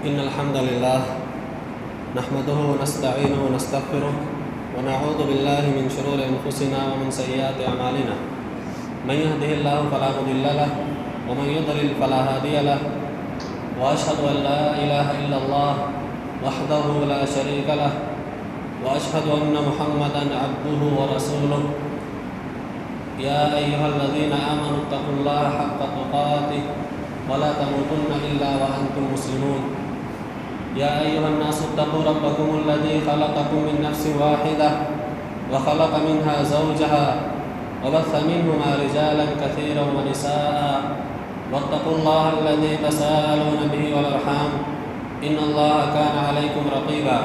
إن الحمد لله نحمده ونستعينه ونستغفره ونعوذ بالله من شرور أنفسنا ومن سيئات أعمالنا. من يهده الله فلا مضل له ومن يضلل فلا هادي له، وأشهد أن لا إله إلا الله وحده لا شريك له، وأشهد أن محمدا عبده ورسوله. يا أيها الذين آمنوا اتقوا الله حق تقاته ولا تموتن إلا وأنتم مسلمون. يا أيها الناس اتقوا ربكم الذي خلقكم من نفس واحدة وخلق منها زوجها وبث منهما رجالا كثيرا ونساء، واتقوا الله الذي تساءلون به والأرحام إن الله كان عليكم رقيبا.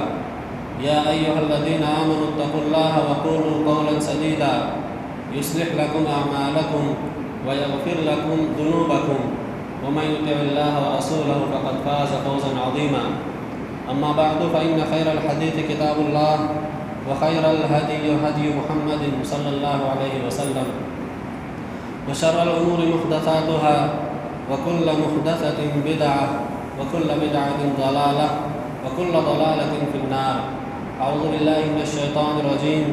يا أيها الذين آمنوا اتقوا الله وقولوا قولا سديدا يصلح لكم أعمالكم ويغفر لكم ذنوبكم، ومن يطع الله ورسوله فقد فاز فوزا عظيما. أما بعد فإن خير الحديث كتاب الله، وخير الهدي هدي محمد صلى الله عليه وسلم، وشر الأمور محدثاتها، وكل محدثة بدعة، وكل بدعة ضلالة، وكل ضلالة في النار. أعوذ بالله من الشيطان الرجيم.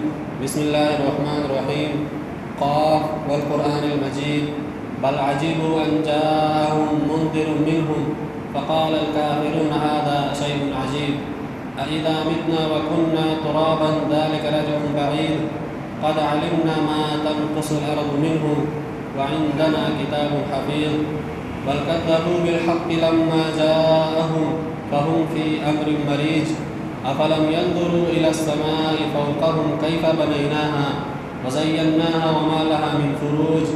بسم الله الرحمن الرحيم. قاف والقرآن المجيد. بل عجبوا أن جاءهم منذر منهم فقال الكافرون هذا شيء عجيب. أإذا متنا وكنا ترابا ذلك رجع بعيد. قد علمنا ما تنقص الأرض منهم وعندنا كتاب حفيظ. بل كذبوا بالحق لما جاءهم فهم في أمر مريج. أفلم ينظروا إلى السماء فوقهم كيف بنيناها وزيناها وما لها من فروج.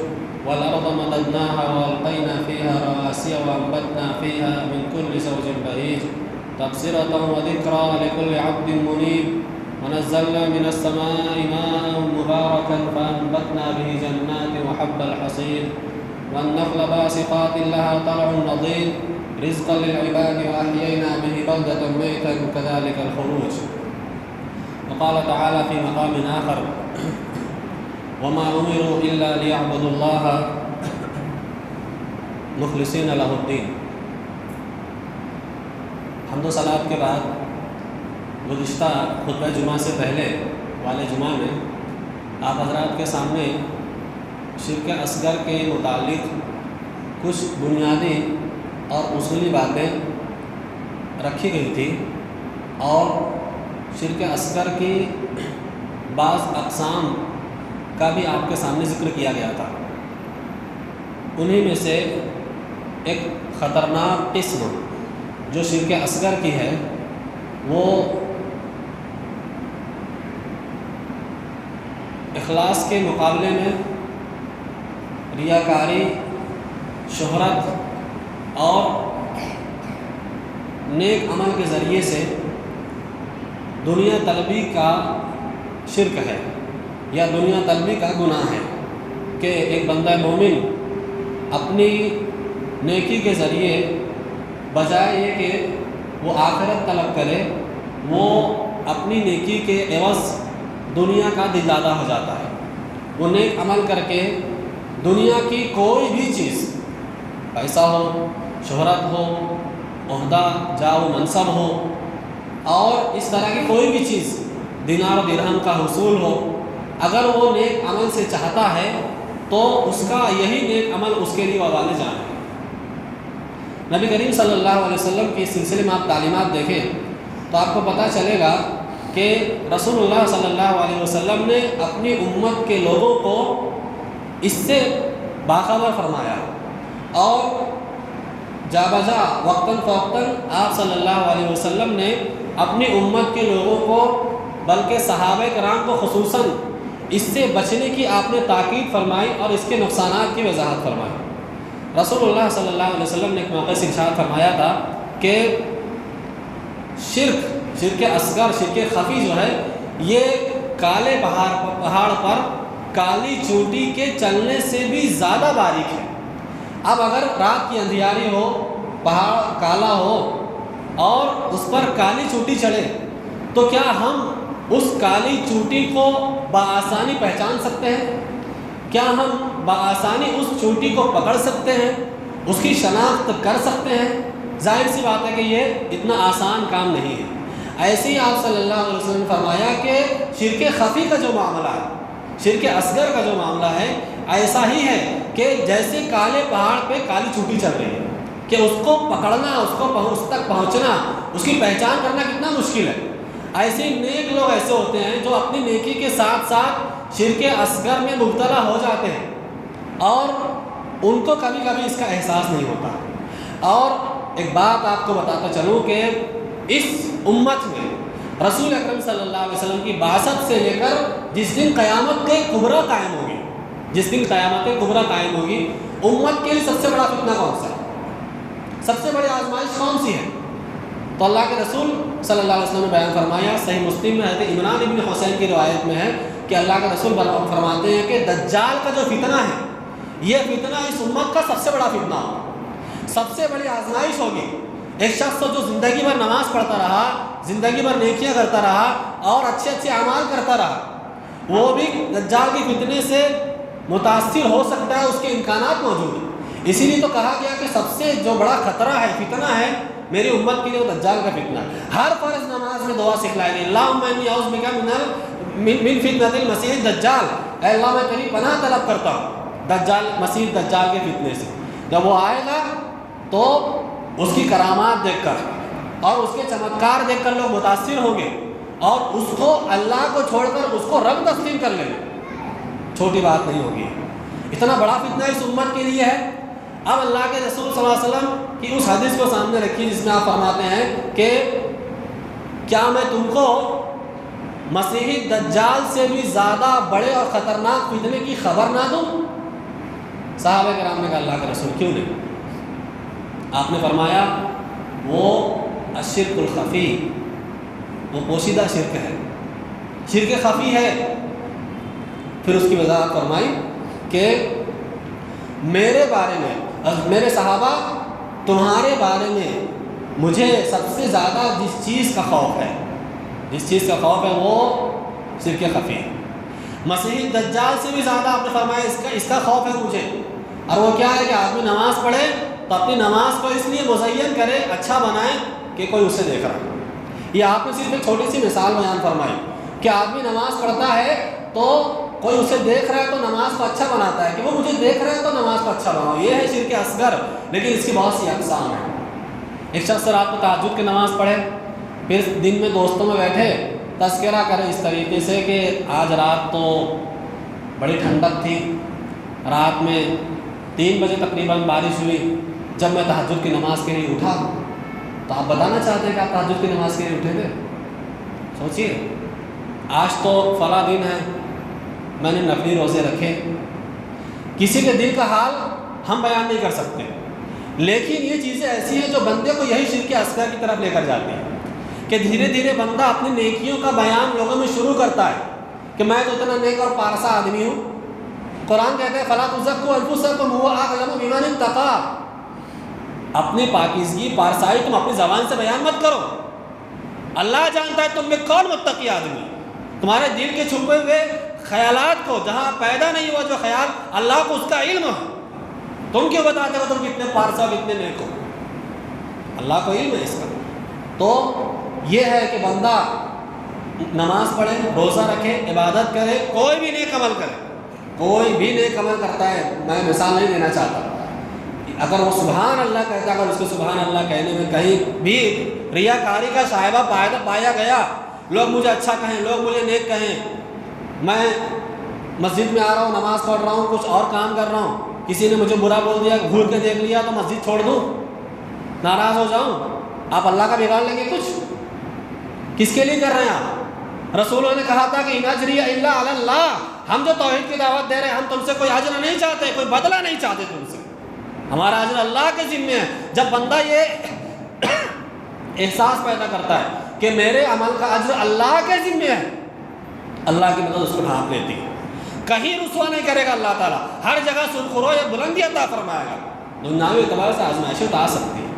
والأرض مددناها وألقينا فيها رواسي وأنبتنا فيها من كل زوج بهيج. تبصرة وذكرى لكل عبد منيب. ونزلنا من السماء ماء مباركا فأنبتنا به جنات وحب الحصيد والنخل باسقات لها طلع نضيد رزقا للعباد وأحيينا به بلدة ميتا كذلك الخروج. وقال تعالى في مقام آخر: وما أمروا إلا ليعبدوا الله مخلصين له الدين. حمد و صلوات کے بعد گزشتہ خطبہ جمعہ سے پہلے والے جمعہ میں آپ حضرات کے سامنے شرک اصغر کے متعلق کچھ بنیادی اور اصولی باتیں رکھی گئی تھی، اور شرک اصغر کی بعض اقسام کا بھی آپ کے سامنے ذکر کیا گیا تھا. انہی میں سے ایک خطرناک قسم جو شرک اصغر کی ہے وہ اخلاص کے مقابلے میں ریاکاری، شہرت اور نیک عمل کے ذریعے سے دنیا طلبی کا شرک ہے یا دنیا طلبی کا گناہ ہے کہ ایک بندہ مومن اپنی نیکی کے ذریعے بجائے یہ کہ وہ آخرت طلب کرے، وہ اپنی نیکی کے عوض دنیا کا دلدادہ ہو جاتا ہے. وہ نیک عمل کر کے دنیا کی کوئی بھی چیز، پیسہ ہو، شہرت ہو، عہدہ، جاہ و منصب ہو، اور اس طرح کی کوئی بھی چیز، دینار و درہم کا حصول ہو، اگر وہ نیک عمل سے چاہتا ہے تو اس کا یہی نیک عمل اس کے لیے وبال جان ہے. نبی کریم صلی اللہ علیہ وسلم کی اس سلسلے میں آپ تعلیمات دیکھیں تو آپ کو پتہ چلے گا کہ رسول اللہ صلی اللہ علیہ وسلم نے اپنی امت کے لوگوں کو اس سے باخبر فرمایا، اور جا بجا وقتاً فوقتاً آپ صلی اللہ علیہ وسلم نے اپنی امت کے لوگوں کو، بلکہ صحابہ کرام کو خصوصاً، اس سے بچنے کی آپ نے تاکید فرمائی اور اس کے نقصانات کی وضاحت فرمائی. رسول اللہ صلی اللہ علیہ وسلم نے ایک موقع سے ارشاد فرمایا تھا کہ شرک اصغر، شرک خفی جو ہے، یہ کالے پہاڑ پر کالی چوٹی کے چلنے سے بھی زیادہ باریک ہے. اب اگر رات کی اندھیاری ہو، پہاڑ کالا ہو اور اس پر کالی چوٹی چڑھے تو کیا ہم اس کالی چوٹی کو بآسانی پہچان سکتے ہیں؟ کیا ہم بآسانی اس چوٹی کو پکڑ سکتے ہیں، اس کی شناخت کر سکتے ہیں؟ ظاہر سی بات ہے کہ یہ اتنا آسان کام نہیں ہے۔ ایسے ہی آپ صلی اللہ علیہ وسلم نے فرمایا کہ شرک خفی کا جو معاملہ ہے، شرک اصغر کا جو معاملہ ہے، ایسا ہی ہے کہ جیسے کالے پہاڑ پہ کالی چوٹی چل رہی ہے کہ اس کو پکڑنا، اس تک پہنچنا، اس کی پہچان کرنا کتنا مشکل ہے۔ ایسے ہی نیک لوگ ایسے ہوتے ہیں جو اپنی نیکی کے ساتھ ساتھ شرک اصغر میں مبتلا ہو جاتے ہیں اور ان کو کبھی کبھی اس کا احساس نہیں ہوتا۔ اور ایک بات آپ کو بتاتا چلوں کہ اس امت میں رسول اکرم صلی اللہ علیہ وسلم کی بعثت سے لے کر جس دن قیامت کے کبریٰ قائم ہوگی، جس دن قیامت کبریٰ قائم ہوگی، امت کے لیے سب سے بڑا فتنہ کون سا ہے؟ سب سے بڑی آزمائش کون سی ہے؟ تو اللہ کے رسول صلی اللہ علیہ وسلم نے بیان فرمایا، صحیح مسلم میں حضرت عمران بن حسین کی روایت میں ہے کہ اللہ کے رسول فرماتے ہیں کہ دجال کا جو فتنہ ہے، یہ فتنہ اس امت کا سب سے بڑا فتنہ ہوگا، سب سے بڑی آزمائش ہوگی۔ ایک شخص جو زندگی بھر نماز پڑھتا رہا، زندگی بھر نیکیاں کرتا رہا اور اچھے اچھے اعمال کرتا رہا، وہ بھی دجال کی فتنے سے متاثر ہو سکتا ہے، اس کے امکانات موجود ہیں۔ اسی لیے تو کہا گیا کہ سب سے جو بڑا خطرہ ہے، فتنہ ہے میری امت کے لیے، وہ دجال کا فتنہ ہے۔ ہر فرض نماز میں دعا سکھلائی گئی، اللہم انی اعوذ بک من فتنۃ المسیح الدجال، اے اللہ میں تیری پناہ طلب کرتا ہوں دجال، مسیح دجال کے فتنے سے۔ جب وہ آئے گا تو اس کی کرامات دیکھ کر اور اس کے چمتکار دیکھ کر لوگ متاثر ہوں گے اور اس کو اللہ کو چھوڑ کر اس کو رب تسلیم کر لیں گے، چھوٹی بات نہیں ہوگی۔ اتنا بڑا فتنہ اس امت کے لیے ہے۔ اب اللہ کے رسول صلی اللہ علیہ وسلم کی اس حدیث کو سامنے رکھیے جس میں آپ فرماتے ہیں کہ کیا میں تم کو مسیحی دجال سے بھی زیادہ بڑے اور خطرناک فتنے کی خبر نہ دوں؟ صحابہ کرام نے کہا اللہ کے رسول کیوں نہیں؟ آپ نے فرمایا وہ الشرک الخفی، وہ پوشیدہ شرک ہے، شرک خفی ہے۔ پھر اس کی وضاحت فرمائی کہ میرے بارے میں، میرے صحابہ تمہارے بارے میں مجھے سب سے زیادہ جس چیز کا خوف ہے، جس چیز کا خوف ہے وہ شرک خفی ہے۔ مسیحی دجال سے بھی زیادہ آپ نے فرمایا اس کا خوف ہے مجھے، اور وہ کیا ہے کہ آدمی نماز پڑھے تو اپنی نماز کو اس لیے مزین کرے، اچھا بنائے کہ کوئی اسے دیکھ رہا ہے۔ یہ آپ نے صرف ایک چھوٹی سی مثال بیان فرمائی کہ آدمی نماز پڑھتا ہے تو کوئی اسے دیکھ رہا ہے تو نماز کو اچھا بناتا ہے کہ وہ مجھے دیکھ رہا ہے تو نماز کو اچھا بناؤ، یہ ہے شرک اصغر۔ لیکن اس کی بہت سی اقسام ہیں۔ ایک شخص رات کو تہجد کی نماز پڑھے، پھر دن میں دوستوں میں بیٹھے تذکرہ کرے اس طریقے سے کہ آج رات تو بڑی ٹھنڈک تھی، رات میں 3 بجے تقریباً بارش ہوئی، جب میں تہجد کی نماز کے لیے اٹھا۔ تو آپ بتانا چاہتے ہیں کہ آپ تہجد کی نماز کے لیے اٹھے تھے؟ سوچئے، آج تو فلاں دن ہے، میں نے نفلی روزے رکھے۔ کسی کے دل کا حال ہم بیان نہیں کر سکتے، لیکن یہ چیزیں ایسی ہیں جو بندے کو یہی شرک اصغر کی طرف لے کر جاتی ہیں کہ دھیرے دھیرے بندہ اپنی نیکیوں کا بیان لوگوں میں شروع کرتا ہے کہ میں تو اتنا نیک اور پارسا آدمی ہوں۔ قرآن کہتا ہے فَلَا تُزَكُّوا أَنفُسَكُمْ هُوَ أَعْلَمُ بِمَنِ اتَّقَىٰ، اپنی پاکیزگی پارسائی تم اپنی زبان سے بیان مت کرو، اللہ جانتا ہے تم میں کون متقی آدمی۔ تمہارے دل کے چھپے ہوئے خیالات کو، جہاں پیدا نہیں ہوا جو خیال، اللہ کو اس کا علم ہے، تم کیوں بتاتے ہو تم کتنے پارسا کتنے نیک ہو؟ اللہ کو علم ہے اس کا۔ تو یہ ہے کہ بندہ نماز پڑھے، روزہ رکھے، عبادت کرے، کوئی بھی نیک عمل کرے، کوئی بھی نیک عمل کرتا ہے، میں مثال نہیں دینا چاہتا، اگر وہ سبحان اللہ کہتا ہے، اگر اس کو سبحان اللہ کہنے میں کہیں بھی ریاکاری کا شائبہ پایا گیا، لوگ مجھے اچھا کہیں، لوگ مجھے نیک کہیں، میں مسجد میں آ رہا ہوں، نماز پڑھ رہا ہوں، کچھ اور کام کر رہا ہوں، کسی نے مجھے برا بول دیا، گھور کے دیکھ لیا تو مسجد چھوڑ دوں، ناراض ہو جاؤں؟ آپ اللہ کا بگاڑ لیں گے کچھ؟ کس کے لیے کر رہے ہیں آپ؟ رسولوں نے کہا تھا کہ ان اجری الا علی اللہ، ہم جو توحید کی دعوت دے رہے ہیں، ہم تم سے کوئی اجر نہیں چاہتے، کوئی بدلہ نہیں چاہتے تم سے، ہمارا اجر اللہ کے ذمے ہے۔ جب بندہ یہ احساس پیدا کرتا ہے کہ میرے عمل کا اجر اللہ کے ذمے ہے، اللہ کی مدد اس کو ڈھانپ لیتی ہے، کہیں رسوا نہیں کرے گا اللہ تعالیٰ، ہر جگہ سرخرو یا بلندی عطا فرمائے گا۔ دنیاوی اعتبار سے آزمائشیں تو آ سکتی ہیں،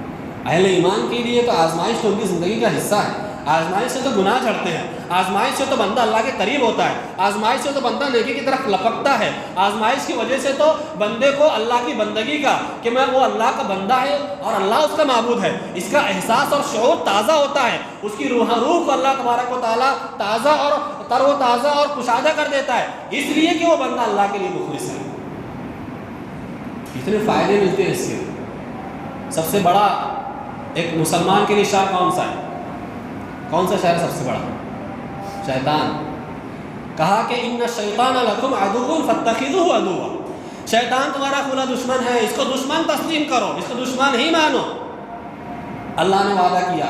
اہل ایمان کے لیے تو آزمائش تو ان کی زندگی کا حصہ ہے، آزمائش سے تو گناہ جھڑتے ہیں، آزمائش سے تو بندہ اللہ کے قریب ہوتا ہے، آزمائش سے تو بندہ نیکی کی طرف لپکتا ہے، آزمائش کی وجہ سے تو بندے کو اللہ کی بندگی کا کہ میں وہ اللہ کا بندہ ہے اور اللہ اس کا معبود ہے، اس کا احساس اور شعور تازہ ہوتا ہے، اس کی روح کو اللہ تبارک و تعالیٰ تازہ اور تر و تازہ اور کشادہ کر دیتا ہے، اس لیے کہ وہ بندہ اللہ کے لیے مخلص ہے۔ کتنے فائدے ملتے ہیں اس کے۔ سب سے بڑا ایک مسلمان کے لیے شر کون سا ہے؟ کون سا شر ہے سب سے بڑا؟ شیطان۔ کہا کہ ان الشیطان لکم عدو فاتخذوہ عدوا، شیطان تمہارا کھلا دشمن ہے، اس کو دشمن تسلیم کرو، اس کو دشمن ہی مانو۔ اللہ نے وعدہ کیا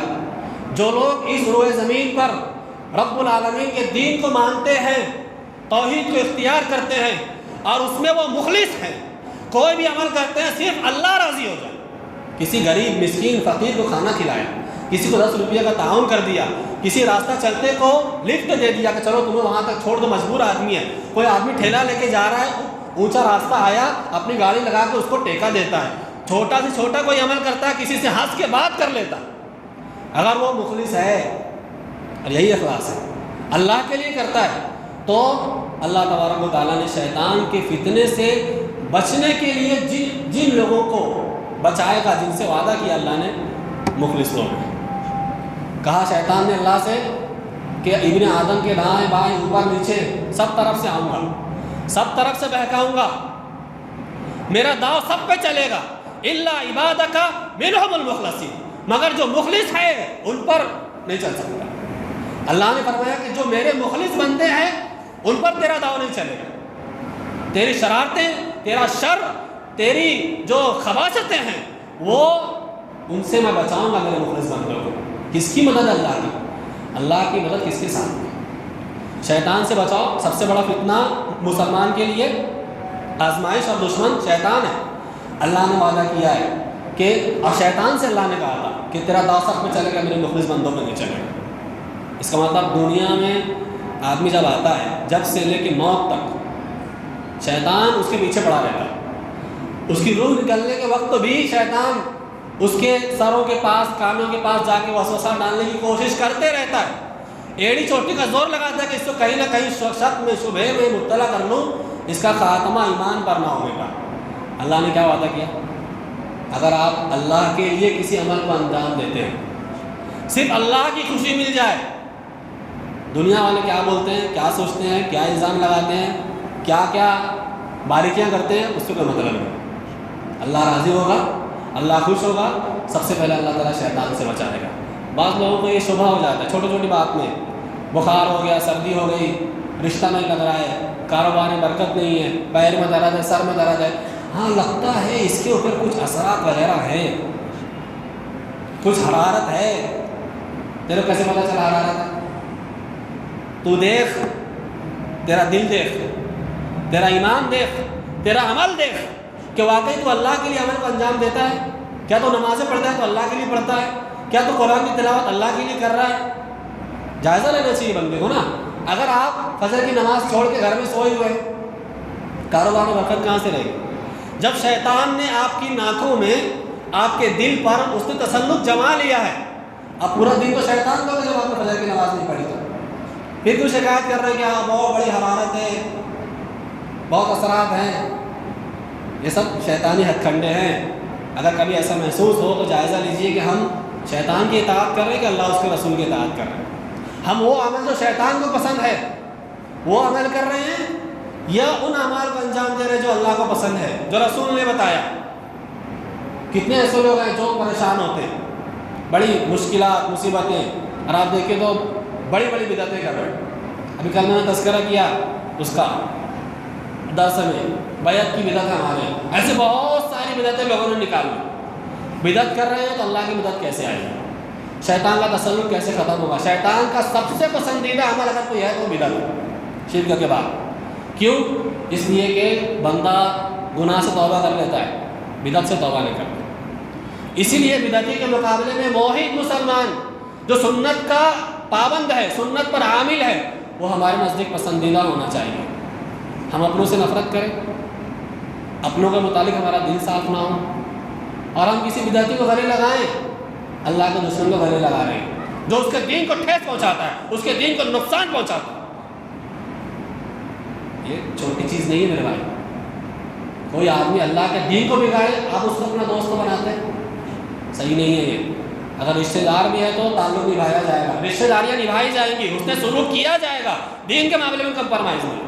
جو لوگ اس روئے زمین پر رب العالمین کے دین کو مانتے ہیں، توحید کو اختیار کرتے ہیں اور اس میں وہ مخلص ہیں، کوئی بھی عمل کرتے ہیں صرف اللہ راضی ہو جائے، کسی غریب مسکین فقیر کو کھانا کھلایا، کسی کو 10 روپیہ کا تعاون کر دیا، کسی راستہ چلتے کو لفٹ دے دیا کہ چلو تمہیں وہاں تک چھوڑ دو، مجبور آدمی ہے، کوئی آدمی ٹھیلا لے کے جا رہا ہے، اونچا راستہ آیا، اپنی گاڑی لگا کے اس کو ٹیکا دیتا ہے، چھوٹا سے چھوٹا کوئی عمل کرتا ہے، کسی سے ہنس کے بات کر لیتا، اگر وہ مخلص ہے اور یہی اخلاص ہے اللہ کے لیے کرتا ہے، تو اللہ تبارک و تعالیٰ نے شیطان کے فتنے سے بچنے کے لیے جن لوگوں کو بچائے گا، جن سے وعدہ کیا اللہ نے، مخلص لوگ ہیں۔ کہا شیطان نے اللہ سے کہ ابن آدم کے دائیں بائیں اوپر نیچے سب طرف سے آؤں گا، سب طرف سے بہکاؤں گا، میرا داؤ سب پہ چلے گا، الا عبادک منہم المخلصین، مگر جو مخلص ہے ان پر نہیں چل سکتا۔ اللہ نے فرمایا کہ جو میرے مخلص بندے ہیں ان پر تیرا داؤ نہیں چلے گا، تیری شرارتیں، تیرا شر، تیری جو خباثتیں ہیں وہ ان سے میں بچاؤں گا میرے مخلص بندوں کو۔ کس کی مدد؟ اللہ کی۔ اللہ کی مدد کس کے ساتھ ہے؟ شیطان سے بچاؤ۔ سب سے بڑا فتنہ مسلمان کے لیے آزمائش اور دشمن شیطان ہے۔ اللہ نے وعدہ کیا ہے کہ اور شیطان سے اللہ نے کہا تھا کہ تیرا داؤ سب پہ چلے گا، میرے مخلص بندوں پہ نہیں چلے گا۔ اس کا مطلب دنیا میں آدمی جب آتا ہے، جب سے لے کے موت تک شیطان اس کے پیچھے پڑا رہتا ہے، اس کی روح نکلنے کے وقت بھی شیطان اس کے سروں کے پاس، کانوں کے پاس جا کے وسوسہ ڈالنے کی کوشش کرتے رہتا ہے، ایڑی چوٹی کا زور لگاتا ہے کہ اس کو کہیں نہ کہیں شک میں شبہ میں مبتلا کر لوں، اس کا خاتمہ ایمان پر نہ ہونے کا۔ اللہ نے کیا وعدہ کیا؟ اگر آپ اللہ کے لیے کسی عمل کو انجام دیتے ہیں، صرف اللہ کی خوشی مل جائے، دنیا والے کیا بولتے ہیں، کیا سوچتے ہیں، کیا الزام لگاتے ہیں، کیا کیا باریکیاں کرتے ہیں، اس سے کوئی مطلب نہیں۔ اللہ راضی ہوگا، اللہ خوش ہوگا، سب سے پہلے اللہ تعالیٰ شیطان سے بچائے گا۔ بعض لوگوں کو یہ شبہ ہو جاتا ہے چھوٹی چھوٹی بات میں، بخار ہو گیا، سردی ہو گئی، رشتہ نہیں لگ رہا ہے، کاروبار میں برکت نہیں ہے، پیر میں درد ہے، سر میں درد ہے، ہاں لگتا ہے اس کے اوپر کچھ اثرات وغیرہ ہیں، کچھ حرارت ہے۔ تیرے کیسے پتہ چلا حرارت ہے؟ تو دیکھ، تیرا دل دیکھ، تیرا ایمان دیکھ، تیرا عمل دیکھ کہ واقعی تو اللہ کے لیے عمل کو انجام دیتا ہے۔ کیا تو نمازیں پڑھتا ہے تو اللہ کے لیے پڑھتا ہے؟ کیا تو قرآن کی تلاوت اللہ کے لیے کر رہا ہے؟ جائزہ لینا چاہیے بندے کو نا۔ اگر آپ فجر کی نماز چھوڑ کے گھر میں سوئے ہوئے، کاروبار میں برکت کہاں سے رہے گی؟ جب شیطان نے آپ کی ناکوں میں، آپ کے دل پر اس نے تسلط جما لیا ہے، اب پورا دن تو شیطان کو جب آپ نے فجر کی نماز نہیں پڑھی تو پھر کوئی شکایت کر رہے ہیں کہ ہاں بہت بڑی حرارت ہے، بہت اثرات ہیں، یہ سب شیطانی ہتھ کنڈے ہیں۔ اگر کبھی ایسا محسوس ہو تو جائزہ لیجئے کہ ہم شیطان کی اطاعت کر رہے ہیں کہ اللہ اس کے رسول کی اطاعت کر رہے ہیں۔ ہم وہ عمل جو شیطان کو پسند ہے وہ عمل کر رہے ہیں، یا ان اعمال کو انجام دے رہے ہیں جو اللہ کو پسند ہے، جو رسول نے بتایا۔ کتنے ایسے لوگ ہیں جو پریشان ہوتے ہیں، بڑی مشکلات، مصیبتیں، اور آپ دیکھیں تو بڑی بڑی بدعتیں کر رہے ہیں۔ ابھی کل میں نے تذکرہ کیا اس کا درس میں، بیعت کی بدعت ہمارے ایسے بہت ساری بدعتیں لوگوں نے نکالی۔ بدعت کر رہے ہیں تو اللہ کی مدد کیسے آئے گی؟ شیطان کا تسلط کیسے ختم ہوگا؟ شیطان کا سب سے پسندیدہ عمل اگر کوئی ہے تو بدعت ہے، شرک کے بعد۔ کیوں؟ اس لیے کہ بندہ گناہ سے توبہ کر لیتا ہے، بدعت سے توبہ نہیں کرتا۔ اسی لیے بدعتی کے مقابلے میں موحد مسلمان جو سنت کا پابند ہے، سنت پر عامل ہے، وہ ہمارے نزدیک پسندیدہ ہونا چاہیے۔ ہم اپنوں سے نفرت کریں، اپنوں کے متعلق ہمارا دل صاف نہ ہو، اور ہم کسی بدعتی کو گلے لگائیں، اللہ کے دشمن کو گلے لگا رہے ہیں۔ جو اس کے دین کو ٹھیس پہنچاتا ہے، اس کے دین کو نقصان پہنچاتا ہے۔ یہ چھوٹی چیز نہیں ہے میرے بھائی۔ کوئی آدمی اللہ کے دین کو بگاڑے، آپ اس کو اپنا دوست بناتے ہیں، صحیح نہیں ہے یہ۔ اگر رشتہ دار بھی ہے تو تعلق نبھایا جائے گا، رشتہ داریاں نبھائی جائیں گی، اس نے سلوک کیا جائے گا، دین کے معاملے میں کمپرمائز نہیں۔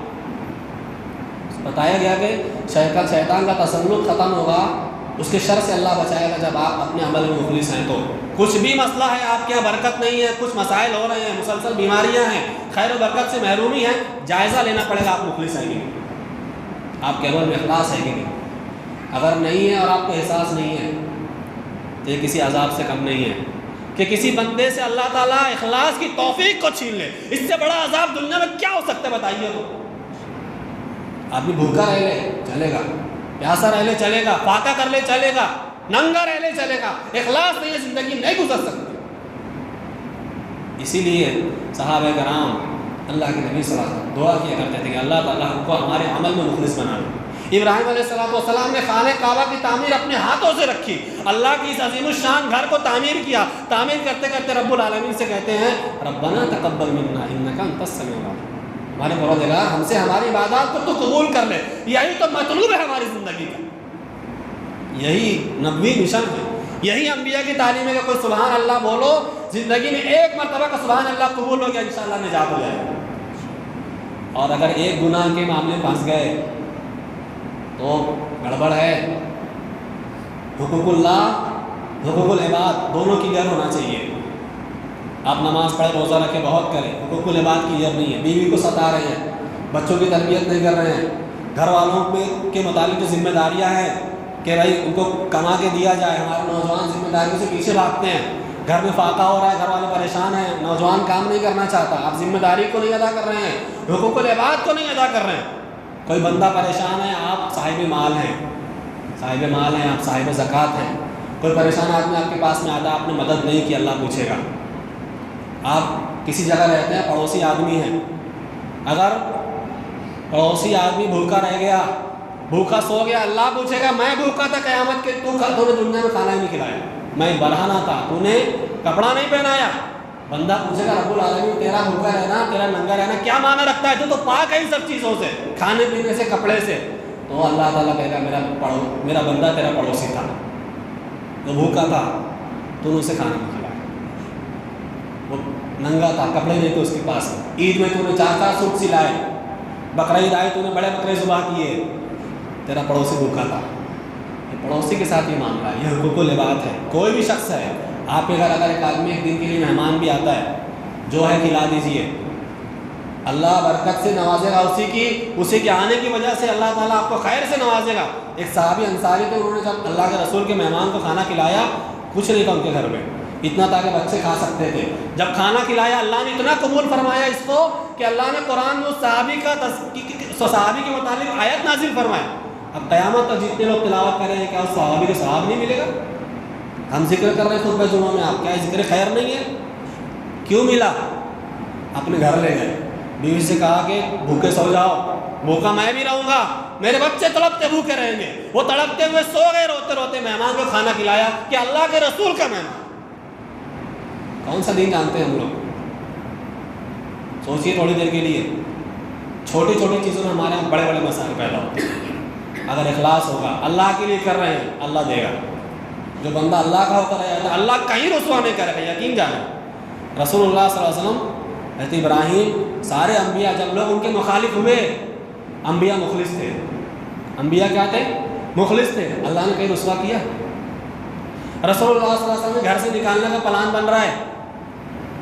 بتایا گیا کہ شیطان کا تسلط ختم ہوگا، اس کے شر سے اللہ بچائے گا جب آپ اپنے عمل میں مخلص ہیں۔ تو کچھ بھی مسئلہ ہے، آپ کے یہاں برکت نہیں ہے، کچھ مسائل ہو رہے ہیں، مسلسل بیماریاں ہیں، خیر و برکت سے محرومی ہے، جائزہ لینا پڑے گا آپ مخلص ہیں کہ نہیں، آپ کے عمل میں اخلاص ہے کہ نہیں۔ اگر نہیں ہے اور آپ کو احساس نہیں ہے تو یہ کسی عذاب سے کم نہیں ہے کہ کسی بندے سے اللہ تعالیٰ اخلاص کی توفیق کو چھین لے۔ اس سے بڑا عذاب دنیا میں کیا ہو سکتا ہے بتائیے؟ تو آدمی بھوکا رہ لے چلے گا، پیاسا رہ لے چلے گا، فاقہ کر لے چلے گا، ننگا رہ لے چلے گا، اخلاص نہیں ہے زندگی نہیں گزر سکتی۔ اسی لیے صحابہ کرام اللہ کے نبی صلی اللہ علیہ وسلم دعا کیا کرتے تھے کہ اللہ تعالیٰ ہم کو ہمارے عمل میں مخلص بنا لے۔ ابراہیم علیہ السلام نے خانہ کعبہ کی تعمیر اپنے ہاتھوں سے رکھی، اللہ کی اس عظیم الشان گھر کو تعمیر کیا، تعمیر کرتے کرتے رب العالمین سے کہتے ہیں ربنا تقبل منا انک انت السمیع العلیم، ہمارے پروردگار ہم سے ہماری عبادات کو تو قبول کر لے۔ یہی تو مطلوب ہے ہماری زندگی کا، یہی نبوی مشن ہے، یہی انبیاء کی تعلیم ہے کہ کوئی سبحان اللہ بولو، زندگی میں ایک مرتبہ کا سبحان اللہ قبول ہو گیا، انشاءاللہ نجات ہو جائے گا۔ اور اگر ایک گناہ کے معاملے میں پھنس گئے تو گڑبڑ ہے۔ حقوق اللہ حقوق العباد دونوں کلیئر ہونا چاہیے۔ آپ نماز پڑھے روزہ رکھے بہت کریں، حقوق العباد کلیئر نہیں ہے، بیوی کو ستا رہے ہیں، بچوں کی تربیت نہیں کر رہے ہیں، گھر والوں کے متعلق جو ذمہ داریاں ہیں کہ بھائی ان کو کما کے دیا جائے، ہمارے نوجوان ذمہ داریوں سے پیچھے بھاگتے ہیں، گھر میں فاقہ ہو رہا ہے، گھر والے پریشان ہیں، نوجوان کام نہیں کرنا چاہتا، آپ ذمہ داری کو نہیں ادا کر رہے ہیں، حقوق العباد کو نہیں ادا کر رہے ہیں۔ کوئی بندہ پریشان ہے، آپ صاحب مال ہیں، آپ صاحب زکوٰۃ ہیں، کوئی پریشان آدمی آپ کے پاس میں آتا ہے، آپ نے مدد نہیں کی، اللہ پوچھے گا۔ آپ کسی جگہ رہتے ہیں، پڑوسی آدمی ہیں، اگر پڑوسی آدمی بھوکا رہ گیا، بھوکا سو گیا، اللہ پوچھے گا میں بھوکا تھا قیامت کے، تو نے دنیا میں کھانا ہی نہیں کھلایا، میں برہنہ تھا، تو نے کپڑا نہیں پہنایا۔ بندہ پوچھے گا رب العالمین تیرا بھوکا رہنا، تیرا ننگا رہنا کیا معنی رکھتا ہے؟ تو پاک ہے ان سب چیزوں سے، کھانے پینے سے، کپڑے سے۔ تو اللہ تعالیٰ کہے گا میرا بندہ تیرا پڑوسی تھا، وہ بھوکا تھا، تو نے اسے کھانا نہیں کھلایا، وہ ننگا تھا، کپڑے نہیں تھے اس کے پاس، عید میں تو نے 4 سوٹ سلائے، بقرعید آئی تو نے بڑے بکرے ذبح کیے، تیرا پڑوسی بھوکا تھا۔ پڑوسی کے ساتھ یہ معاملہ ہے، یہ حقوق العباد ہے۔ کوئی بھی شخص ہے، آپ کے گھر اگر ایک آدمی ایک دن کے لیے مہمان بھی آتا ہے، جو ہے کھلا دیجیے، اللہ برکت سے نوازے گا، اسی کے آنے کی وجہ سے اللہ تعالیٰ آپ کو خیر سے نوازے گا۔ ایک صحابی انصاری تھے، انہوں نے جب اللہ کے رسول کے مہمان کو کھانا کھلایا، کچھ نہیں تھا ان کے گھر میں، اتنا تھا کہ بچے کھا سکتے تھے، جب کھانا کھلایا اللہ نے اتنا قبول فرمایا اس کو کہ اللہ نے قرآن میں اس صحابی کے متعلق آیت نازل فرمایا۔ اب قیامت تک جتنے لوگ تلاوت کر رہے ہیں، کیا اس صحابی کو ثواب نہیں ملے گا؟ ہم ذکر کر رہے ہیں خطبہ جمعہ میں، آپ کیا ذکر خیر نہیں ہے؟ کیوں ملا؟ اپنے گھر لے گئے، بیوی سے کہا کہ بھوکے سو جاؤ، بھوکا میں بھی رہوں گا، میرے بچے تڑپتے بھوکے رہیں گے۔ وہ تڑپتے ہوئے سو گئے، روتے روتے مہمان کو کھانا کھلایا کہ اللہ کے رسول کا مہمان۔ کون سا دین جانتے ہیں ہم لوگ؟ سوچیے تھوڑی دیر کے لیے، چھوٹی چھوٹی چیزوں میں ہمارے یہاں بڑے بڑے مسائل پیدا ہوتے ہیں۔ اگر اخلاص ہوگا، اللہ کے لیے کر رہے ہیں، اللہ دے گا۔ جو بندہ اللہ کا ہو کر رہا ہے اللہ کہیں رسوا نہیں کرے گا، یقین جانے۔ رسول اللہ صلی اللہ علیہ وسلم، حضرت ابراہیم، سارے انبیاء جب لوگ ان کے مخالف ہوئے، انبیاء مخلص تھے۔ انبیاء کیا تھے؟ مخلص تھے۔ اللہ نے کہیں رسوا کیا؟ رسول اللہ صلی اللہ علیہ وسلم گھر سے نکالنے کا پلان بن رہا ہے،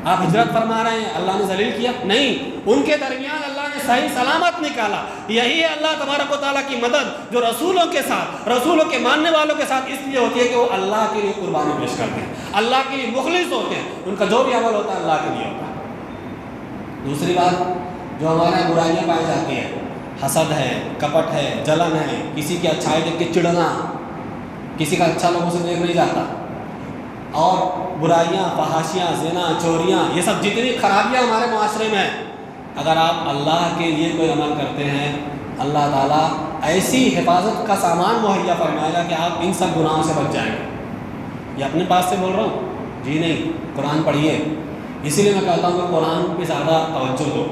آپ ہجرت فرما رہے ہیں، اللہ نے ذلیل کیا؟ نہیں، ان کے درمیان اللہ نے صحیح سلامت نکالا۔ یہی ہے اللہ تبارک و تعالیٰ کی مدد، جو رسولوں کے ساتھ، رسولوں کے ماننے والوں کے ساتھ اس لیے ہوتی ہے کہ وہ اللہ کے لیے قربانی پیش کرتے ہیں، اللہ کے لیے مخلص ہوتے ہیں، ان کا جو بھی عمل ہوتا ہے اللہ کے لیے ہوتا ہے۔ دوسری بات جو ہمارے یہاں برائیاں پائی جاتی ہیں، حسد ہے، کپٹ ہے، جلن ہے، کسی کی اچھائی دیکھ کے چڑنا، کسی کا اچھا لوگوں سے دیکھ نہیں جاتا، اور برائیاں، فحاشیاں، زنا، چوریاں، یہ سب جتنی خرابیاں ہمارے معاشرے میں ہیں، اگر آپ اللہ کے لیے کوئی عمل کرتے ہیں، اللہ تعالیٰ ایسی حفاظت کا سامان مہیا فرمائے گا کہ آپ ان سب گناہوں سے بچ جائیں گے۔ یہ اپنے پاس سے بول رہا ہوں جی نہیں، قرآن پڑھیے، اسی لیے میں کہتا ہوں کہ قرآن پہ زیادہ توجہ دو۔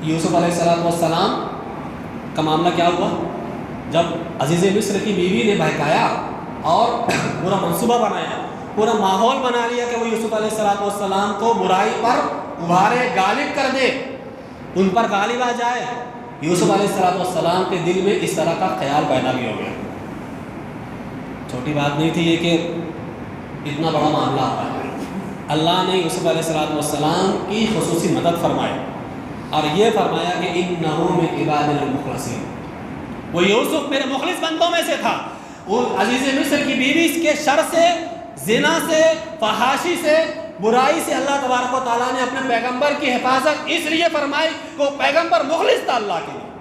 یوسف علیہ السلام کا معاملہ کیا ہوا؟ جب عزیز مصر کی بیوی نے بہکایا اور پورا منصوبہ بنایا، پورا ماحول بنا لیا کہ وہ یوسف علیہ السلام کو برائی پر ابھارے، غالب کر دے، ان پر غالب آ جائے۔ یوسف علیہ السلام کے دل میں اس طرح کا خیال پیدا بھی ہو گیا۔ چھوٹی بات نہیں تھی یہ کہ اتنا بڑا معاملہ آتا ہے۔ اللہ نے یوسف علیہ السلام کی خصوصی مدد فرمائی اور یہ فرمایا کہ انہو من عبادنا المخلصین، وہ یوسف میرے مخلص بندوں میں سے تھا۔ وہ عزیز مصر کی بیوی کے شر سے، زنا سے، فحاشی سے، برائی سے اللہ تبارک و تعالیٰ نے اپنے پیغمبر کی حفاظت اس لیے فرمائی کہ وہ پیغمبر مخلص تھا اللہ کے لیے۔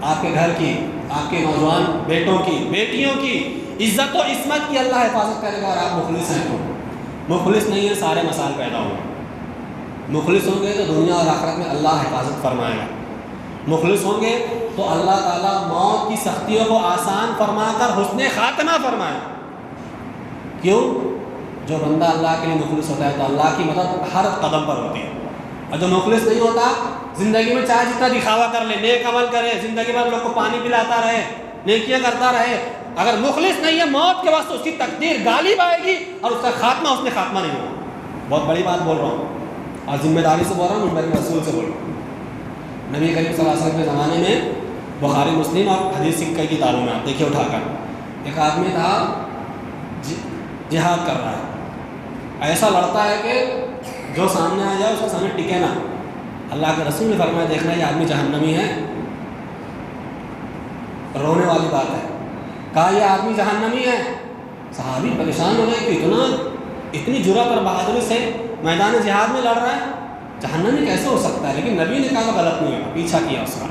آپ کے گھر کی، آپ کے نوجوان بیٹوں کی، بیٹیوں کی عزت و عصمت کی اللہ حفاظت کرے گا، اور آپ مخلص ہیں تو۔ مخلص نہیں ہیں سارے مسائل پیدا ہوں گے۔ مخلص ہوں گے تو دنیا اور آخرت میں اللہ حفاظت فرمائے گا۔ مخلص ہوں گے تو اللہ تعالیٰ موت کی سختیوں کو آسان فرما کر حسن خاتمہ فرمائے۔ کیوں؟ جو بندہ اللہ کے لیے مخلص ہوتا ہے تو اللہ کی مدد ہر قدم پر ہوتی ہے، اور جو مخلص نہیں ہوتا زندگی میں چاہے جتنا دکھاوا کر لے، نیک عمل کرے، زندگی بھر لوگ کو پانی پلاتا رہے، نیکیاں کرتا رہے، اگر مخلص نہیں ہے موت کے وقت اس کی تقدیر غالب آئے گی اور اس کا خاتمہ اس نے خاتمہ نہیں ہوگا۔ بہت بڑی بات بول رہا ہوں اور ذمہ داری سے بول رہا ہوں، منبر رسول سے بول رہا ہوں۔ نبی کریم صلی اللہ علیہ وسلم کے زمانے میں بخاری مسلم اور حدیث سکہ کی کتابوں میں آپ دیکھیے اٹھا کر، ایک آدمی تھا جہاد کر رہا ہے، ایسا لڑتا ہے کہ جو سامنے آ جائے اس کے سامنے ٹکے نہ۔ اللہ کے رسول نے فرمایا دیکھنا یہ آدمی جہنمی ہے، رونے والی بات ہے۔ کہا یہ آدمی جہنمی ہے۔ صحابی پریشان ہو گئے کہ اتنی جرأت اور بہادری سے میدان جہاد میں لڑ رہا ہے، جہنمی کیسے ہو سکتا ہے؟ لیکن نبی نے کہا کہ غلط نہیں ہوگا، پیچھا کیا اس کا۔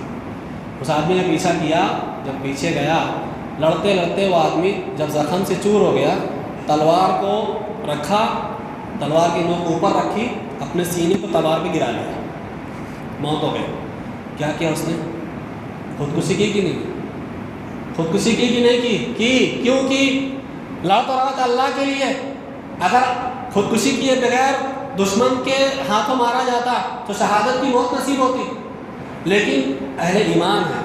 اس آدمی نے پیچھا کیا، جب پیچھے گیا لڑتے لڑتے وہ آدمی جب زخم سے چور ہو گیا، تلوار کو رکھا، تلوار کی نوک اوپر رکھی، اپنے سینے کو تلوار پہ گرا لیا، موت ہو گئی۔ کیا کیا اس نے؟ خودکشی کی کہ نہیں؟ خودکشی کی کہ نہیں کی؟ کیوں کی؟ لڑ تو رہا تھا اللہ کے لیے۔ اگر خودکشی کیے بغیر دشمن کے ہاتھوں مارا جاتا تو شہادت کی موت نصیب ہوتی، لیکن اہل ایمان ہیں،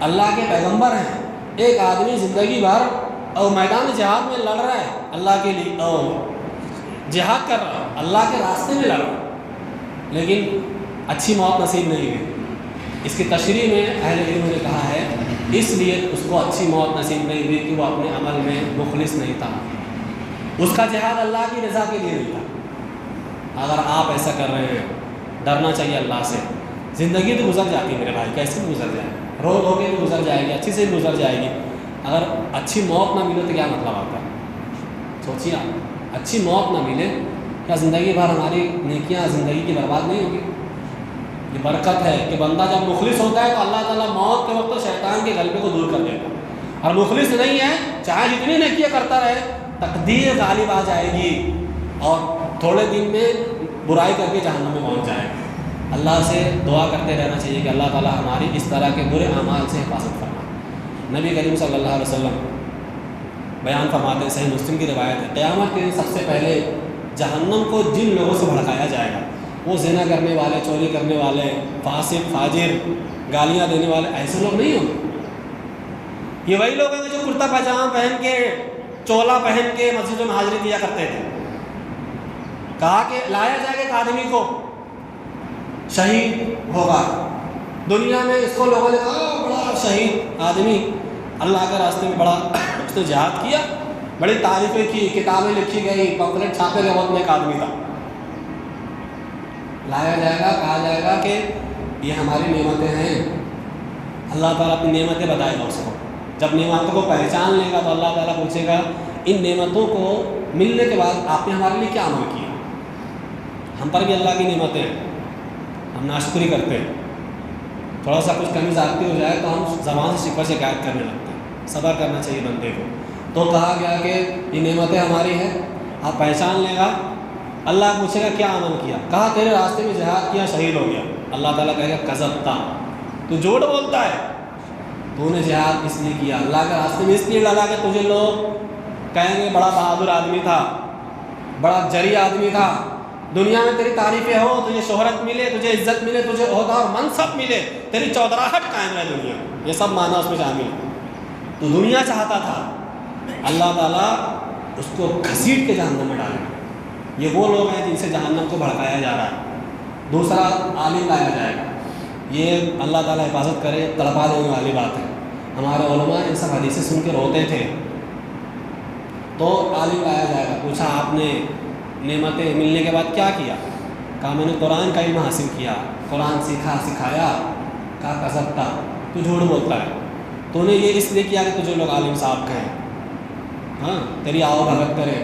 اللہ کے پیغمبر ہیں، ایک آدمی زندگی بھر اور میدان جہاد میں لڑ رہا ہے اللہ کے لیے، اور جہاد کر رہا ہے اللہ کے راستے میں لڑ رہا ہے، لیکن اچھی موت نصیب نہیں ہوئی۔ اس کی تشریح میں اہل علم نے کہا ہے اس لیے اس کو اچھی موت نصیب نہیں ہوئی کہ وہ اپنے عمل میں مخلص نہیں تھا، اس کا جہاد اللہ کی رضا کے لیے نہیں تھا۔ اگر آپ ایسا کر رہے ہیں ڈرنا چاہیے اللہ سے۔ زندگی تو گزر جاتی ہے میرے بھائی، کیسے بھی گزر جائے، رو رو کے بھی گزر جائے گی، اچھی سے بھی گزر جائے گی۔ اگر اچھی موت نہ ملے تو کیا مطلب آتا ہے؟ سوچیے آپ، اچھی موت نہ ملے کیا زندگی بھر ہماری نیکیاں زندگی کی برباد نہیں ہوگی؟ یہ برکت ہے کہ بندہ جب مخلص ہوتا ہے تو اللہ تعالیٰ موت کے وقت شیطان کے غلبے کو دور کر دیتا ہے، اور مخلص نہیں ہے چاہے جتنی نیکیاں کرتا رہے تقدیر غالب آ جائے گی اور تھوڑے دن میں برائی کر کے جہنم میں پہنچ جائے گا۔ اللہ سے دعا کرتے رہنا چاہیے کہ اللہ تعالیٰ ہماری اس طرح کے برے اعمال سے حفاظت فرمائے۔ نبی کریم صلی اللہ علیہ وسلم بیان فرماتے ہیں، صحیح مسلم کی روایت ہے، قیامت کے دن سب سے پہلے جہنم کو جن لوگوں سے بھڑکایا جائے گا، وہ زنا کرنے والے، چوری کرنے والے، فاسق، فاجر، گالیاں دینے والے، ایسے لوگ نہیں ہوں گے۔ یہ وہی لوگ ہیں جو کرتا پاجامہ پہن کے، چولا پہن کے مسجدوں میں حاضری دیا کرتے تھے۔ کہا کہ لایا جائے گا ایک آدمی کو، شہید ہوگا، دنیا میں اس کو لوگوں نے کہا بڑا شہید آدمی، اللہ کے راستے میں بڑا اس نے جہاد کیا، بڑی تعریفیں کی، کتابیں لکھی گئی، پمفلٹ چھاپے گئے، بہت نیک آدمی تھا۔ لایا جائے گا، کہا جائے گا کہ یہ ہماری نعمتیں ہیں، اللہ تعالیٰ اپنی نعمتیں بتائے گا اس کو۔ جب نعمتوں کو پہچان لے گا تو اللہ تعالیٰ پوچھے گا ان نعمتوں کو ملنے کے بعد آپ نے ہمارے لیے کیا عمل کیا؟ ہم پر بھی اللہ کی نعمتیں ہیں، ہم ناشکری کرتے ہیں، تھوڑا سا کچھ کمی زیادتی ہو جائے تو ہم زبان سے شکوہ شکایت کرنے لگتے ہیں۔ صبر کرنا چاہیے بندے کو۔ تو کہا گیا کہ یہ نعمتیں ہماری ہیں، آپ پہچان لے گا، اللہ پوچھے گا کیا عمل کیا؟ کہا تیرے راستے میں جہاد کیا، شہید ہو گیا۔ اللہ تعالیٰ کہے گا کذبتا، تو جھوٹ بولتا ہے، تو نے جہاد اس لیے کیا، اللہ کے راستے میں اس لیے ڈالا کہ تجھے لوگ کہیں گے بڑا بہادر آدمی تھا، بڑا جری آدمی تھا، دنیا میں تیری تعریفیں ہو، تجھے شہرت ملے، تجھے عزت ملے، تجھے عہدہ اور منصب ملے، تیری چودراہٹ قائم رہے دنیا میں، یہ سب معنی اس میں شامل ہے۔ تو دنیا چاہتا تھا، اللہ تعالیٰ اس کو گھسیٹ کے جہنم میں ڈالے۔ یہ وہ لوگ ہیں جن سے جہنم کو بھڑکایا جا رہا ہے۔ دوسرا عالم لایا جائے گا، یہ اللہ تعالیٰ حفاظت کرے، تڑپا دینے والی بات ہے۔ ہمارے علماء ان سب حدیثیں سن کے روتے تھے، تو عالم لایا جائے گا، پوچھا آپ نے نعمتیں ملنے کے بعد کیا کیا؟ کہا میں نے قرآن کا علم حاصل کیا، قرآن سیکھا سکھایا۔ کہا کذبتا، تو جھوٹ بولتا ہے، تو نے یہ اس لیے کیا کہ تجھے لوگ عالم صاحب کہیں، ہاں تیری آؤ بھگت کرے،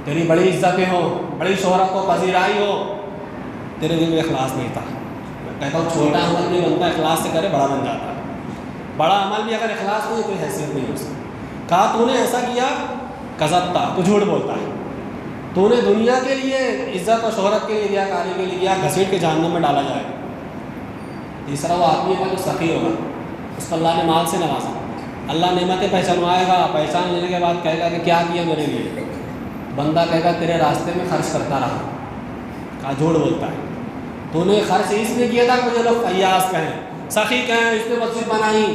تیری بڑی عزتیں ہو، بڑی شہرت ہو، پذیرائی ہو، تیرے دل میں اخلاص نہیں تھا۔ میں کہتا ہوں چھوٹا عمل نہیں بنتا، اخلاص سے کرے بڑا بن جاتا ہے۔ بڑا عمل بھی اگر اخلاص نہیں کوئی حیثیت نہیں ہو سکتی۔ کہا تو نے ایسا کیا، کذبتا، تو جھوٹ بولتا ہے، تو نے دنیا کے لیے، عزت اور شہرت کے لیے، ریاکاری کے لیے کیا، گھسیٹ کے جہنم میں ڈالا جائے گا۔ تیسرا وہ آدمی ہے جو سخی ہوگا، اس کو اللہ نے مال سے نوازا، اللہ نعمتیں پہچانوائے گا، پہچان لینے کے بعد کہے گا کہ کیا کیا میرے لیے؟ بندہ کہے گا تیرے راستے میں خرچ کرتا رہا۔ کہا جھوٹ بولتا ہے، تو نے خرچ اس لیے کیا تھا کہ مجھے لوگ فیاض کہیں، سخی کہیں، اس نے مسجد بنائی،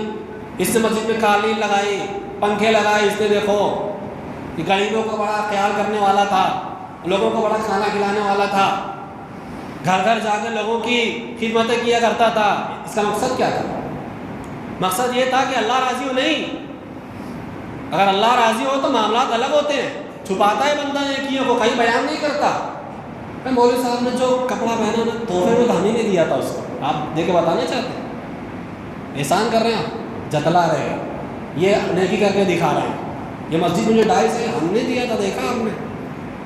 اس نے مسجد میں قالین لگائی، پنکھے لگائے، اس نے دیکھو کہ غریبوں کا بڑا خیال کرنے والا تھا، لوگوں کو بڑا کھانا کھلانے والا تھا، گھر گھر جا کے لوگوں کی خدمتیں کیا کرتا تھا۔ اس کا مقصد کیا تھا؟ مقصد یہ تھا کہ اللہ راضی ہو نہیں۔ اگر اللہ راضی ہو تو معاملات الگ ہوتے ہیں، چھپاتا ہے بندہ نیکیوں کو، کہیں بیان نہیں کرتا۔ مولوی صاحب نے جو کپڑا پہنا نا تحفے میں تو ہم ہی نے دیا تھا اس کو، آپ دے کے بتانا چاہتے ہیں؟ احسان کر رہے ہیں، جتلا رہے ہیں، یہ نیکی کر کے دکھا رہے ہیں۔ یہ مسجد میں جو ڈائس ہے ہم نے دیا تھا، دیکھا ہم نے،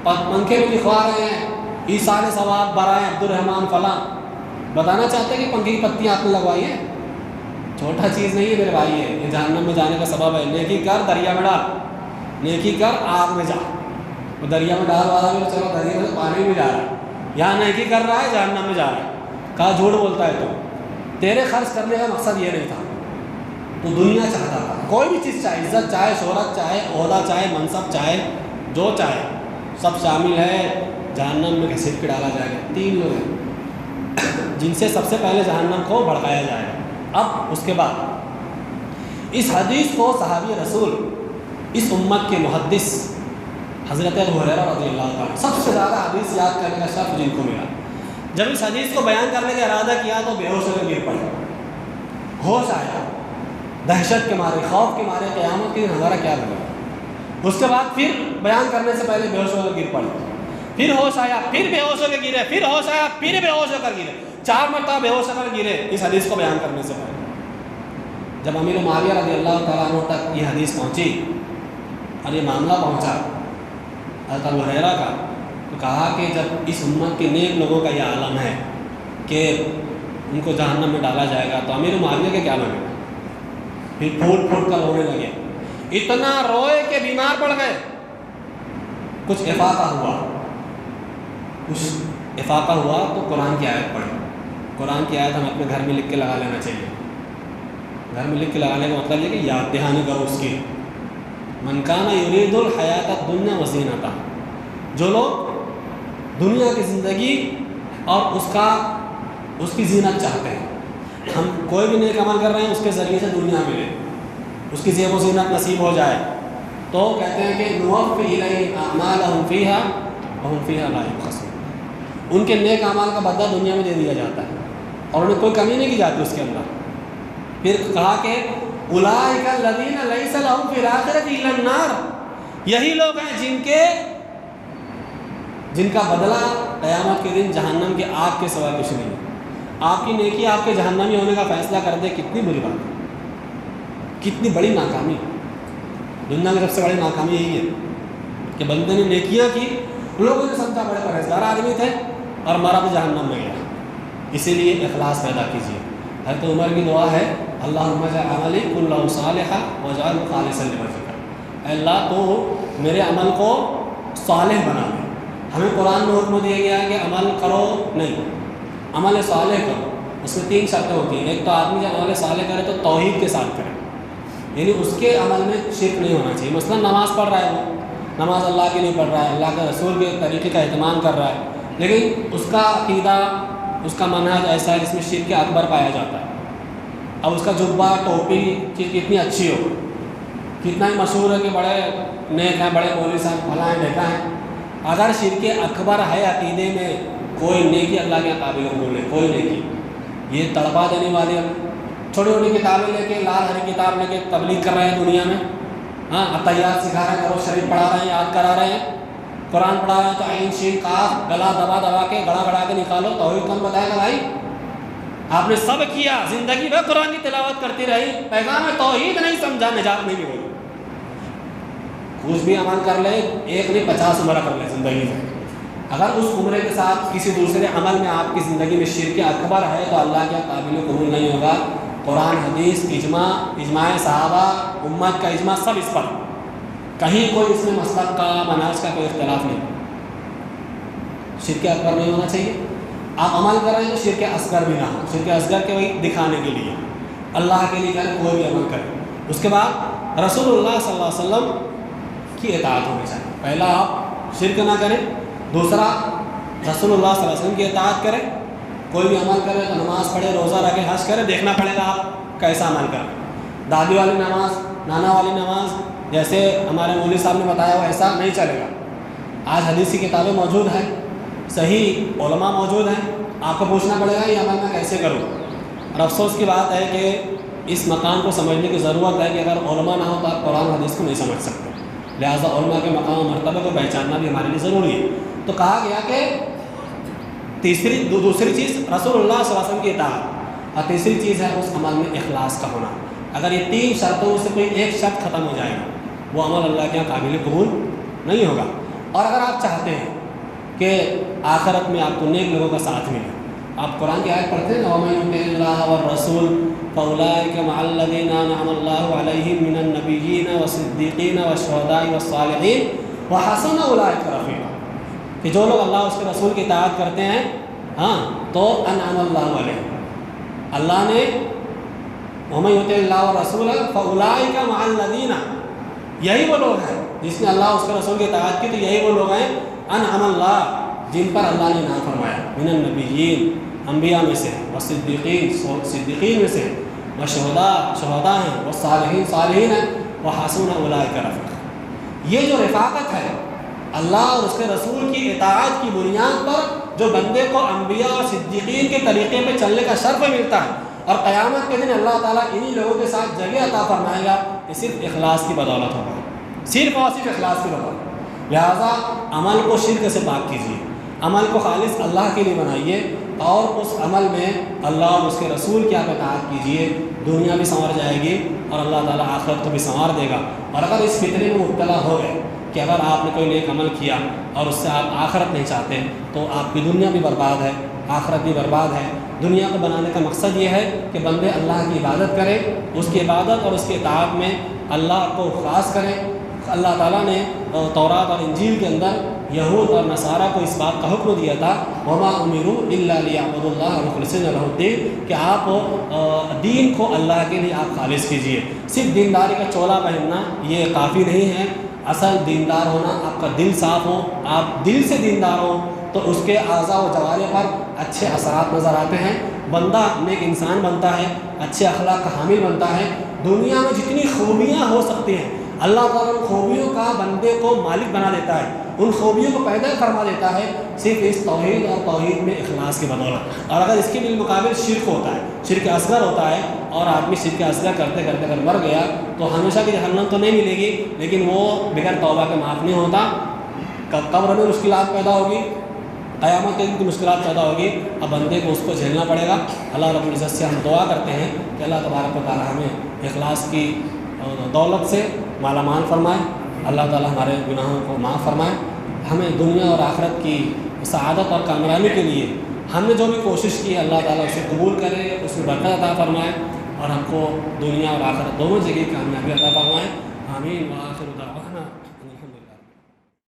پنکھے میں لکھوا رہے ہیں ایثار ثواب برائے عبدالرحمان فلاں، بتانا چاہتے ہیں کہ پنکھے کی پتیاں آپ نے لگوائی ہیں؟ چھوٹا چیز نہیں ہے میرے بھائی، ہے یہ جہنم میں جانے کا سبب ہے۔ نیکی کر دریا میں ڈال، نیکی کر آگ میں جا، وہ دریا میں ڈال والا بھی چلو دریا میں پانی میں جا رہا ہے، یہاں نیکی کر رہا ہے جہنم میں جا رہا ہے۔ کہا جھوٹ بولتا ہے، تو تیرے خرچ کرنے کا مقصد یہ نہیں تھا، تو دنیا چاہتا تھا، کوئی بھی چیز چاہے، عزت چاہے، شہرت چاہے، عہدہ چاہے، منصب چاہے، جو چاہے سب شامل ہے، جہنم میں گھسیٹ کے ڈالا جائے گا۔ تین لوگ ہیں جن سے سب سے پہلے جہنم کو بھڑکایا جائے گا۔ اب اس کے بعد اس حدیث کو صحابی رسول، اس امت کے محدث حضرت ابو ہریرہ رضی اللہ تعالیٰ سب سے زیادہ حدیث یاد کرنے کا شرف جن کو ملا، جب اس حدیث کو بیان کرنے کا ارادہ کیا تو بے ہوش ہو کے گر پڑے، ہوش آیا، دہشت کے مارے، خوف کے مارے، قیامت کے دن ہمارا کیا ہوگا۔ اس کے بعد پھر بیان کرنے سے پہلے بے ہوش ہو کر گر پڑے، پھر ہوش آیا، پھر بے ہوش ہو کے گرے، پھر ہوش آیا، پھر بے ہوش ہو کر گرے، 4 مرتبہ بے ہوش ہو کر گرے اس حدیث کو بیان کرنے سے پہلے۔ جب امیر معاویہ رضی اللہ تعالیٰ عنہ تک یہ حدیث پہنچی اور یہ معاملہ پہنچا حضرت ابو ہریرہ کا، تو کہا کہ جب اس امت کے نیک لوگوں کا یہ عالم ہے کہ ان کو جہنم میں ڈالا جائے گا تو امیر معاویہ کے کیا لگے گا؟ پھر پھوٹ پھوٹ کر رونے لگے، اتنا روئے کہ بیمار پڑ گئے۔ کچھ افاقہ ہوا تو قرآن کی آیت پڑھی۔ قرآن کی آیت ہم اپنے گھر میں لکھ کے لگا لینا چاہیے۔ گھر میں لکھ کے لگانے کا مطلب یہ کہ یاد دہانی کرو اس کی، من کان یرید الحیات الدنیا وزینتہا، جو لوگ دنیا کی زندگی اور اس کی زینت چاہتے ہیں، ہم کوئی بھی نیک عمل کر رہے ہیں اس کے ذریعے سے دنیا ملے، اس کی زیب و زینت نصیب ہو جائے، تو کہتے ہیں کہ نوفی الیہم اعمالہم فیہا وہم فیہا لا یبخسون، ان کے نیک اعمال کا بدلہ دنیا میں دے دیا جاتا ہے اور انہیں کوئی کمی نہیں کی جاتی اس کے اندر۔ پھر کہا کہ اولئک الذین لیس لہم فی الآخرۃ الا النار، یہی لوگ ہیں جن کا بدلہ قیامت کے دن جہنم کے آگ کے سوا کچھ نہیں ہے۔ آپ کی نیکی آپ کے جہنمی ہونے کا فیصلہ کر دے، کتنی بری بات ہے، کتنی بڑی ناکامی۔ دنیا کی سب سے بڑی ناکامی یہی ہے کہ بندے نے نیکیاں کی، لوگوں نے سمجھا بڑے پرہیزگار آدمی تھے اور مرا بھی جہنم میں گیا۔ اسی لیے اخلاص پیدا کیجیے۔ حضرت عمر کی دعا ہے، اللہم اجعل عملی کلہ صالحا واجعلہ خالصا لوجہک، اے اللہ تو میرے عمل کو صالح بنا دے۔ ہمیں قرآن میں حکم دیا گیا ہے کہ عمل کرو نہیں، عمل صالح کرو۔ اس میں 3 شرطیں ہوتی ہیں۔ ایک تو آدمی جب عمل صالح کرے تو توحید کے ساتھ کرے، یعنی اس کے عمل میں شرک نہیں ہونا چاہیے۔ مثلا نماز پڑھ رہا ہے وہ، نماز اللہ کے لیے پڑھ رہا ہے، اللہ کے رسول کے طریقے کا اہتمام کر رہا ہے، لیکن اس کا عقیدہ، اس کا منہج ایسا ہے جس میں شرک اکبر پایا جاتا ہے۔ اب اس کا جبہ ٹوپی کتنی اچھی ہو، کتنا ہی مشہور ہے کہ بڑے نیک ہیں، بڑے مولوی صاحب فلاں دیکھا ہے، اگر شرک اکبر ہے عقیدے میں، کوئی نیکی اللہ کے قابل قبول ہے، کوئی نیکی۔ یہ تڑپا دینے والے چھوٹی چھوٹی کتابیں لے کے، لال ہری کتاب لے کے تبلیغ کر رہے ہیں دنیا میں، ہاں عطیات سکھا رہے ہیں، درود شریف پڑھا رہے ہیں، یاد کرا رہے ہیں، قرآن پڑھا رہے ہیں تو عین شین قاف گلا دبا کے گڑا کے نکالو، توحید کون بتائے گا بھائی؟ آپ نے سب کیا، زندگی میں قرآن کی تلاوت کرتی رہی، پیغام توحید نہیں سمجھا، نجات نہیں ہوئی۔ کچھ بھی عمل کر لے، ایک نہیں 50 عمرہ کر لے زندگی میں، اگر اس عمرے کے ساتھ کسی دوسرے عمل میں آپ کی زندگی میں شرک اکبر ہے تو اللہ کے قابل قبول نہیں ہوگا۔ قرآن، حدیث، اجماع صحابہ، امت کا اجماع، سب اس پر، کہیں کوئی اس میں مسلک کا، منہج کا کوئی اختلاف نہیں۔ شرک اکبر نہیں ہونا چاہیے۔ آپ عمل کر رہے ہیں تو شرک اصغر بھی نہ ہو، شرک اصغر کے وہی دکھانے کے لیے، اللہ کے لیے کریں، کوئی بھی عمل کریں۔ اس کے بعد رسول اللہ صلی اللہ علیہ وسلم کی اطاعت ہونی چاہیے۔ پہلا آپ شرک نہ کریں، دوسرا رسول اللہ صلی اللہ علیہ وسلم کی اطاعت کریں۔ کوئی بھی عمل کرے تو نماز پڑھے، روزہ رکھے، حج کرے، دیکھنا پڑے گا آپ کیسا عمل کریں۔ دادی والی نماز، نانا والی نماز جیسے ہمارے مولوی صاحب نے بتایا ہوا ایسا نہیں چلے گا۔ آج حدیث کی کتابیں موجود ہیں، صحیح علماء موجود ہیں، آپ کو پوچھنا پڑے گا یہ عمل میں کیسے کروں۔ اور افسوس کی بات ہے کہ اس مقام کو سمجھنے کی ضرورت ہے کہ اگر علماء نہ ہو تو آپ قرآن حدیث کو نہیں سمجھ سکتے، لہٰذا علماء کے مقام و مرتبے کو پہچاننا بھی ہمارے لیے ضروری ہے۔ تو کہا گیا کہ دوسری چیز رسول اللہ صلی اللہ علیہ وسلم کی اطاعت، اور تیسری چیز ہے اس عمل میں اخلاص کا ہونا۔ اگر یہ 3 شرطوں سے کوئی ایک شرط ختم ہو جائے گا، وہ عمل اللہ کے یہاں قابل قبول نہیں ہوگا۔ اور اگر آپ چاہتے ہیں کہ آخرت میں آپ کو نیک لوگوں کا ساتھ ملے، آپ قرآن کی آیت پڑھتے ہیں نا، وَمَن يُطِعِ اللَّهَ وَالرَّسُولَ فَأُولَٰئِكَ مَعَ الَّذِينَ أَنْعَمَ اللَّهُ عَلَيْهِم مِّنَ النَّبِيِّينَ وَالصِّدِّيقِينَ وَالشُّهَدَاءِ وَالصَّالِحِينَ وَحَسُنَ أُولَٰئِكَ رَفِيقًا، کہ جو لوگ اللہ اس کے رسول کی اطاعت کرتے ہیں، ہاں تو انعم اللہ علیہ، اللہ نے وَمَن يُطِعِ اللَّهَ وَالرَّسُولَ فَأُولَٰئِكَ مَعَ الَّذِينَ، یہی وہ لوگ ہیں جس نے اللہ اس کے رسول کی اطاعت کی، تو یہی وہ لوگ ہیں انعم اللہ، جن پر اللہ نے انعام فرمایا، من النبیین، انبیاء میں سے، والصدیقین، صدیقین میں سے، والشہداء، شہداء ہیں، والصالحین، صالحین ہیں، وحسن اولئک رفیقا۔ یہ جو رفاقت ہے اللہ اور اس کے رسول کی اطاعت کی بنیاد پر جو بندے کو انبیاء اور صدیقین کے طریقے پہ چلنے کا شرف ملتا ہے، اور قیامت کے دن اللہ تعالیٰ انہی لوگوں کے ساتھ جگہ عطا فرمائے گا، یہ صرف اخلاص کی بدولت ہوگا، صرف اور صرف اخلاص کی بدولت۔ لہٰذا عمل کو شرک سے پاک کیجیے، عمل کو خالص اللہ کے لیے بنائیے، اور اس عمل میں اللہ اور اس کے رسول کی آپ اطاعت کیجیے، دنیا بھی سنور جائے گی اور اللہ تعالیٰ آخرت کو بھی سنوار دے گا۔ اور اگر اس فتنے میں مبتلا ہو گئے کہ اگر آپ نے کوئی نیک عمل کیا اور اس سے آپ آخرت نہیں چاہتے، تو آپ کی دنیا بھی برباد ہے، آخرت بھی برباد ہے۔ دنیا کو بنانے کا مقصد یہ ہے کہ بندے اللہ کی عبادت کریں، اس کی عبادت اور اس کی اطاعت میں اللہ کو خاص کریں۔ اللہ تعالیٰ نے تورات اور انجیل کے اندر یہود اور نصارہ کو اس بات کا حکم دیا تھا، وَمَا أُمِرُوا إِلَّا لِيَعْبُدُوا اللَّهَ مُخْلِصِينَ لَهُ الدِّينَ، کہ آپ دین کو اللہ کے لیے آپ خالص کیجیے۔ صرف دینداری کا چولا پہننا یہ کافی نہیں ہے، اصل دیندار ہونا آپ کا دل صاف ہو، آپ دل سے دیندار ہو تو اس کے اعضاء و جوارح پر اچھے اثرات نظر آتے ہیں، بندہ نیک انسان بنتا ہے، اچھے اخلاق کا حامل بنتا ہے۔ دنیا میں جتنی خوبیاں ہو سکتی ہیں اللہ تعالیٰ ان خوبیوں کا بندے کو مالک بنا دیتا ہے، ان خوبیوں کو پیدا فرما دیتا ہے، صرف اس توحید اور توحید میں اخلاص کی بدولت۔ اور اگر اس کے بالمقابل شرک ہوتا ہے، شرک اصغر ہوتا ہے، اور آدمی شرک اصغر کرتے کرتے اگر مر گیا تو ہمیشہ کی جہنم تو نہیں ملے گی، لیکن وہ بغیر توبہ کے معاف نہیں ہوتا، قبر میں مشکلات پیدا ہوگی، قیامت کے دن کی مشکلات پیدا ہوگی، اب بندے کو اس کو جھیلنا پڑے گا۔ اللہ رب العزت سے ہم دعا کرتے ہیں کہ اللہ تبارک و تعالیٰ ہمیں اخلاص کی دولت سے مالا مال فرمائے، اللہ تعالیٰ ہمارے گناہوں کو معاف فرمائے، ہمیں دنیا اور آخرت کی سعادت اور کامیابی کے لیے ہم نے جو بھی کوشش کی ہے اللہ تعالیٰ اسے قبول کرے، اس میں برکت عطا فرمائے، اور ہم کو دنیا اور آخرت دونوں جگہ کامیابی عطا فرمائے۔ آمین وآخر دعوانا